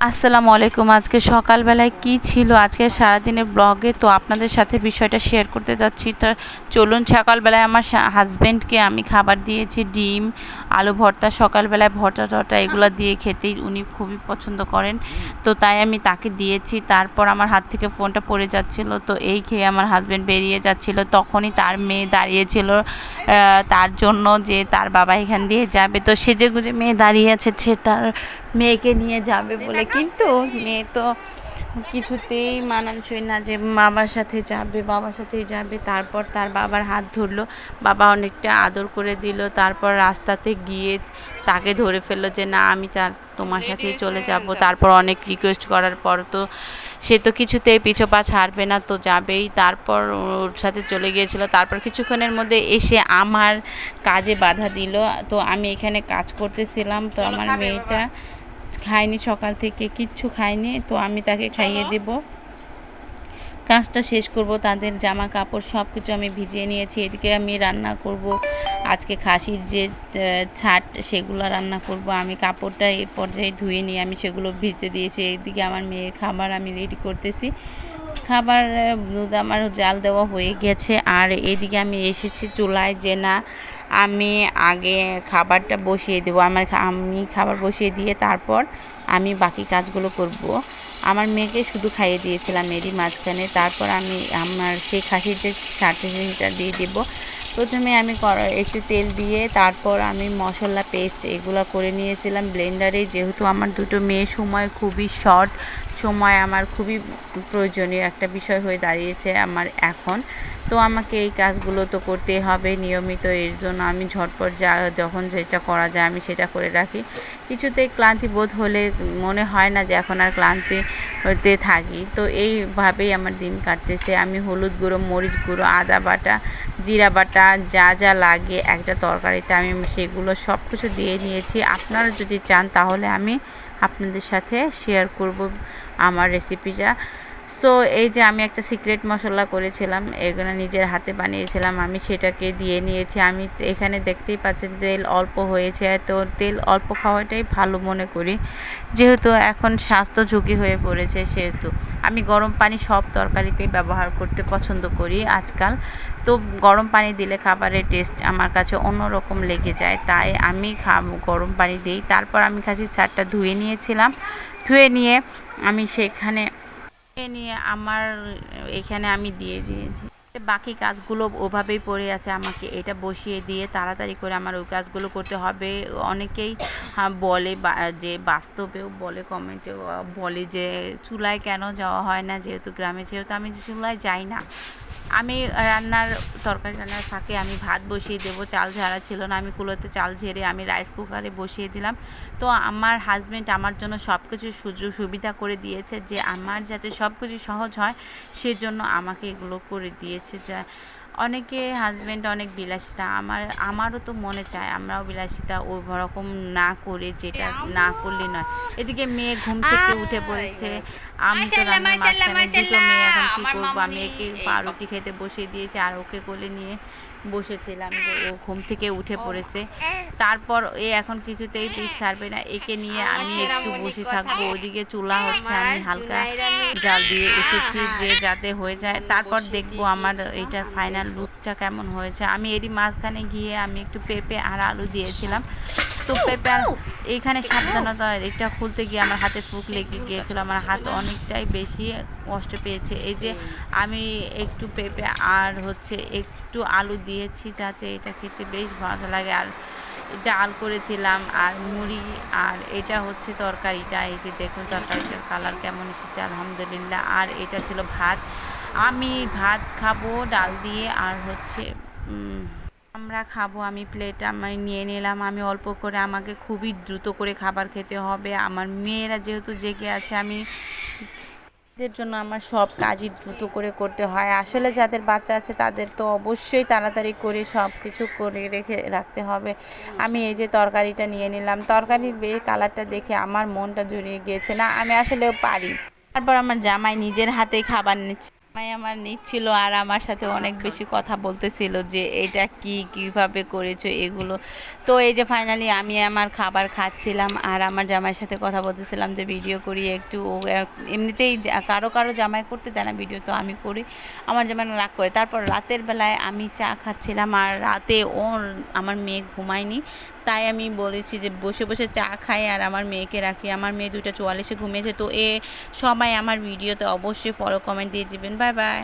আসসালামু আলাইকুম। আজকে সকালবেলায় কি ছিল আজকে সারাদিনের ব্লগে, তো আপনাদের সাথে বিষয়টা শেয়ার করতে যাচ্ছি। তো চলুন, সকালবেলায় আমার হাজব্যান্ডকে আমি খাবার দিয়েছি ডিম, আলু ভর্তা। সকালবেলায় ভর্তা টর্তা এগুলো দিয়ে খেতেই উনি খুবই পছন্দ করেন, তো তাই আমি তাকে দিয়েছি। তারপর আমার হাত থেকে ফোনটা পড়ে যাচ্ছিল, তো এই খেয়ে আমার হাজব্যান্ড বেরিয়ে যাচ্ছিল। তখনই তার মেয়ে দাঁড়িয়েছিল তার জন্য, যে তার বাবা এখান দিয়ে যাবে, তো সেজে গুজে মেয়ে দাঁড়িয়ে আছে সে তার মেয়েকে নিয়ে যাবে বলে, কিন্তু মেয়ে তো কিছুতেই মানানসই না যে বাবার সাথেই যাবে। তারপর তার বাবার হাত ধরলো, বাবা অনেকটা আদর করে দিল। তারপর রাস্তাতে গিয়ে তাকে ধরে ফেললো যে না, আমি তোমার সাথেই চলে যাব। তারপর অনেক রিকোয়েস্ট করার পর তো সে তো কিছুতেই পিছু পা ছাড়বে না, তো যাবেই। তারপর ওর সাথে চলে গিয়েছিল। তারপর কিছুক্ষণের মধ্যে এসে আমার কাজে বাধা দিল। তো আমি এখানে কাজ করতেছিলাম, তো আমার মেয়েটা খায়নি, সকাল থেকে কিচ্ছু খায়নি, তো আমি তাকে খাইয়ে দেব। কাজটা শেষ করব, তাদের জামা কাপড় সব কিছু আমি ভিজিয়ে নিয়েছি। এদিকে আমি রান্না করব আজকে খাসির যে ছাট, সেগুলো রান্না করব। আমি কাপড়টা এই পর্যায়ে ধুয়ে নিয়ে আমি সেগুলো ভিজতে দিয়েছি। এইদিকে আমার মেয়ের খাবার আমি রেডি করতেছি। খাবার দুধ আমার জাল দেওয়া হয়ে গেছে। আর এদিকে আমি এসেছি চুলায়, যে না আমি আগে খাবারটা বসিয়ে দেবো। আমি খাবার বসিয়ে দিয়ে তারপর আমি বাকি কাজগুলো করব। আমার মেয়েকে শুধু খাইয়ে দিয়েছিলাম এরই মাঝখানে। তারপর আমি আমার সেই খাসির যে ছাঁচটা দিয়ে দেবো। প্রথমে আমি একটু তেল দিয়ে তারপর আমি মশলা পেস্ট এগুলো করে নিয়েছিলাম ব্লেন্ডারে, যেহেতু আমার দুটো মেয়ের সময় খুবই শর্ট, সময় আমার খুবই প্রয়োজনীয় একটা বিষয় হয়ে দাঁড়িয়েছে আমার এখন। তো আমাকে এই কাজগুলো তো করতেই হবে নিয়মিত, এর জন্য আমি ঝটপট যখন যেটা করা যায় আমি সেটা করে রাখি। কিছুতেই ক্লান্তি বোধ হলে মনে হয় না যে এখন আর ক্লান্তি হতে থাকি। তো এইভাবেই আমার দিন কাটতেছে। আমি হলুদ গুঁড়ো, মরিচ গুঁড়ো, আদা বাটা, জিরা বাটা, যা যা লাগে একটা তরকারিতে আমি সেগুলো সব কিছু দিয়ে নিয়েছি। আপনারা যদি চান তাহলে আমি আপনাদের সাথে শেয়ার করব আমার রেসিপিটা। সো এই যে আমি একটা সিক্রেট মশলা করেছিলাম, এগুলো নিজের হাতে বানিয়েছিলাম, আমি সেটাকে দিয়ে নিয়েছি। আমি এখানে দেখতেই পাচ্ছেন তেল অল্প হয়েছে, তো তেল অল্প খাওয়াটাই ভালো মনে করি, যেহেতু এখন স্বাস্থ্য ঝুঁকি হয়ে পড়েছে। সেহেতু আমি গরম পানি সব তরকারিতেই ব্যবহার করতে পছন্দ করি আজকাল। তো গরম পানি দিলে খাবারের টেস্ট আমার কাছে অন্যরকম লেগে যায়, তাই আমি গরম পানি দিই। তারপর আমি খাসির ছাড়টা ধুয়ে নিয়েছিলাম। ধুয়ে নিয়ে আমি সেখানে নিয়ে আমার এখানে আমি দিয়ে দিয়েছি। বাকি কাজগুলো ওভাবেই পড়ে আছে, আমাকে এটা বসিয়ে দিয়ে তাড়াতাড়ি করে আমার ওই কাজগুলো করতে হবে। অনেকেই বলে যে বাস্তবেও বলে, কমেন্টে বলে যে চুলায় কেন যাওয়া হয় না, যেহেতু গ্রামে, যেহেতু আমি চুলায় যাই না। আমি তরকারি রান্নার ফাঁকে আমি ভাত বসিয়ে দেবো। চাল ঝাড়া ছিল না, আমি কুলোতে চাল ঝেড়ে আমি রাইস কুকারে বসিয়ে দিলাম। তো আমার হাজব্যান্ড আমার জন্য সব কিছু সুযোগ সুবিধা করে দিয়েছে, যে আমার যাতে সব কিছু সহজ হয় সেজন্য আমাকে এগুলো করে দিয়েছে। যা অনেকে হাজব্যান্ড অনেক বিলাসিতা, আমারও তো মনে চায় আমরাও বিলাসিতা ওই রকম না করে, যেটা না করলে নয়। এদিকে মেয়ে ঘুম থেকে উঠে পড়েছে, আমি তো রান্নার মাঝখানে দুটো মেয়ে, এখন কী করবো, আমি একে পাউরুটি খেতে বসিয়ে দিয়েছি আর ওকে কোলে নিয়ে বসেছিলাম, যে ও ঘুম থেকে উঠে পড়েছে। তারপর এখন কিছুতেই পিঠ ছাড়বে না, একে নিয়ে আমি একটু বসে থাকবো। ওদিকে চুলা হচ্ছে, আমি হালকা জাল দিয়ে এসেছি যে যাতে হয়ে যায়। তারপর দেখবো আমার এইটার ফাইনাল লুকটা কেমন হয়েছে। আমি এরই মাঝখানে গিয়ে আমি একটু পেঁপে আর আলু দিয়েছিলাম। তো পেঁপে এইখানে সাবধানতা, এটা খুলতে গিয়ে আমার হাতে ফুক লেগে গিয়েছিল, আমার হাত অনেকটাই বেশি কষ্ট পেয়েছে। এই যে আমি একটু পেঁপে আর একটু আলু দিয়েছি যাতে এটা খেতে বেশ ভালো লাগে। আর ডাল করেছিলাম আর মুড়ি, আর এটা হচ্ছে তরকারিটা। এই যে দেখুন তরকারিটার কালার কেমন এসেছে, আলহামদুলিল্লাহ। আর এটা ছিল ভাত, আমি ভাত খাবো ডাল দিয়ে, আর আমরা খাবো। আমি প্লেট আমি নিয়ে নিলাম, আমি অল্প করে, আমাকে খুবই দ্রুত করে খাবার খেতে হবে। আমার মেয়েরা যেহেতু জেগে আছে, আমি এদের জন্য আমার সব কাজই দ্রুত করে করতে হয়। আসলে যাদের বাচ্চা আছে তাদের তো অবশ্যই তাড়াতাড়ি করে সব কিছু করে রেখে রাখতে হবে। আমি এই যে তরকারিটা নিয়ে নিলাম, তরকারির কালারটা দেখে আমার মনটা জুড়িয়ে গিয়েছে, না আমি আসলেও পারি। তারপর আমার জামাই নিজের হাতে খাবার নিচ্ছে। আমার নিচ্ছিল আর আমার সাথে অনেক বেশি কথা বলতেছিল যে এটা কি কিভাবে করেছো এগুলো। তো এই যে ফাইনালি আমি আমার খাবার খাচ্ছিলাম আর আমার জামাইয়ের সাথে কথা বলতেছিলাম যে ভিডিও করি একটু। ও এমনিতেই কারো কারো জামাই করতে দেয় না ভিডিও, তো আমি করি। আমার জামাই রাগ করে। তারপর রাতের বেলায় আমি চা খাচ্ছিলাম আর রাতে আমার মেয়ে ঘুমায়নি, তাই আমি বলেছি যে বসে বসে চা খাই আর আমার মেয়েকে রাখি। আমার মেয়ে 2টা 44-এ ঘুমিয়েছে। তো এ সবাই আমার ভিডিওতে অবশ্যই ফলো কমেন্ট দিয়ে দিবেন। Bye bye.